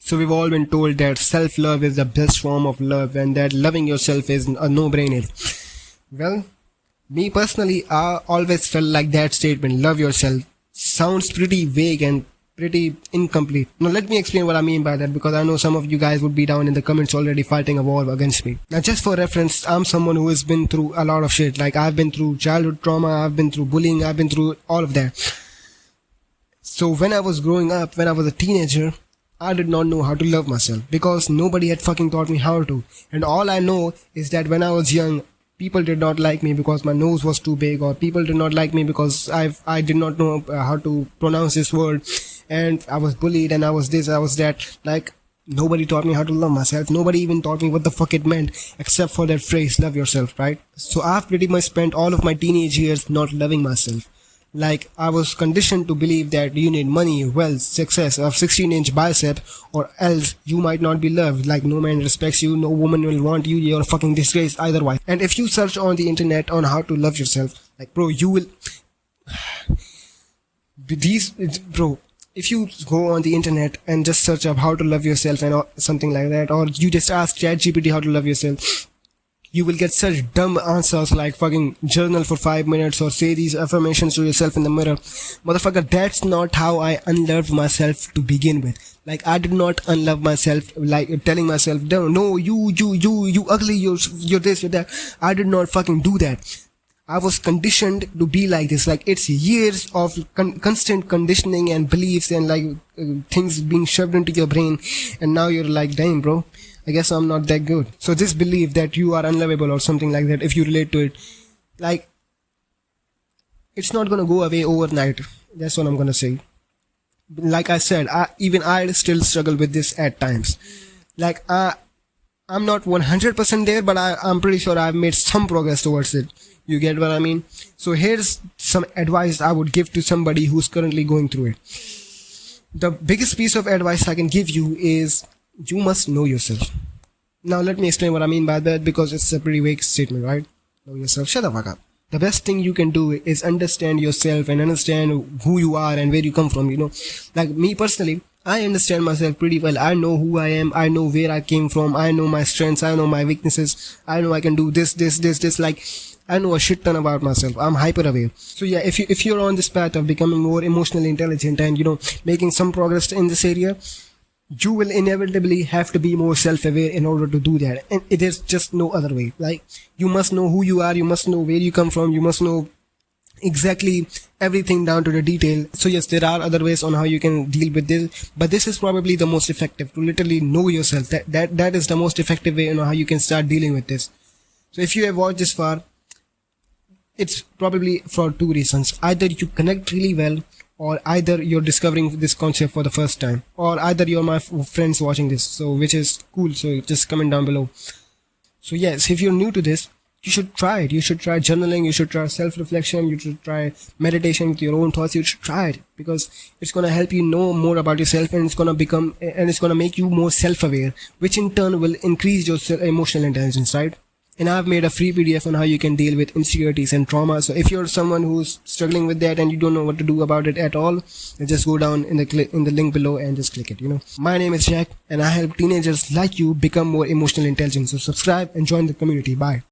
So we've all been told that self-love is the best form of love and that loving yourself is a no-brainer. Well, me personally, I always felt like that statement, love yourself, sounds pretty vague and pretty incomplete. Now let me explain what I mean by that, because I know some of you guys would be down in the comments already fighting a war against me. Now just for reference, I'm someone who has been through a lot of shit. Like I've been through childhood trauma, I've been through bullying, I've been through all of that. So when I was growing up, when I was a teenager, I did not know how to love myself because nobody had fucking taught me how to. And all I know is that when I was young, people did not like me because my nose was too big, or people did not like me because I did not know how to pronounce this word, and I was bullied and I was this, I was that. Like nobody taught me how to love myself. Nobody even taught me what the fuck it meant except for that phrase, love yourself, right? So I've pretty much spent all of my teenage years not loving myself. Like I was conditioned to believe that you need money, wealth, success, a 16-inch bicep, or else you might not be loved. Like no man respects you, no woman will want you, you're a fucking disgrace either way. And if you search on the internet on how to love yourself, like bro, you will if you go on the internet and just search up how to love yourself and something like that, or you just ask ChatGPT how to love yourself, you will get such dumb answers like fucking journal for 5 minutes or say these affirmations to yourself in the mirror. Motherfucker, that's not how I unloved myself to begin with. Like I did not unlove myself like telling myself, no, you ugly, you're this, you're that. I did not fucking do that. I was conditioned to be like this. Like it's years of constant conditioning and beliefs and like things being shoved into your brain, and now you're like, damn bro, I guess I'm not that good. So this belief that you are unlovable or something like that, if you relate to it, like it's not gonna go away overnight. That's what I'm gonna say. Like I said, I still struggle with this at times. Like I'm not 100% there, but I'm pretty sure I've made some progress towards it. You get what I mean? So here's some advice I would give to somebody who's currently going through it. The biggest piece of advice I can give you is you must know yourself. Now let me explain what I mean by that, because it's a pretty vague statement, right? Know yourself. Shut the fuck up. The best thing you can do is understand yourself and understand who you are and where you come from, you know. Like me personally, I understand myself pretty well. I know who I am. I know where I came from. I know my strengths. I know my weaknesses. I know I can do this. Like I know a shit ton about myself. I'm hyper aware. So yeah, if you're on this path of becoming more emotionally intelligent and, you know, making some progress in this area, you will inevitably have to be more self-aware in order to do that. And it is just no other way. Like you must know who you are. You must know where you come from. You must know exactly everything down to the detail. So yes, there are other ways on how you can deal with this, but this is probably the most effective, to literally know yourself. That is the most effective way on how you can start dealing with this. So if you have watched this far, it's probably for two reasons. Either you connect really well, or either you're discovering this concept for the first time, or either you're my friends watching this, so which is cool. So just comment down below. So yes, if you're new to this, you should try it. You should try journaling, you should try self-reflection, you should try meditation with your own thoughts. You should try it because it's going to help you know more about yourself, and it's going to make you more self-aware, which in turn will increase your emotional intelligence, right? And I've made a free PDF on how you can deal with insecurities and trauma. So if you're someone who's struggling with that and you don't know what to do about it at all, then just go down in the link below and just click it, you know. My name is Jack and I help teenagers like you become more emotionally intelligent. So subscribe and join the community. Bye.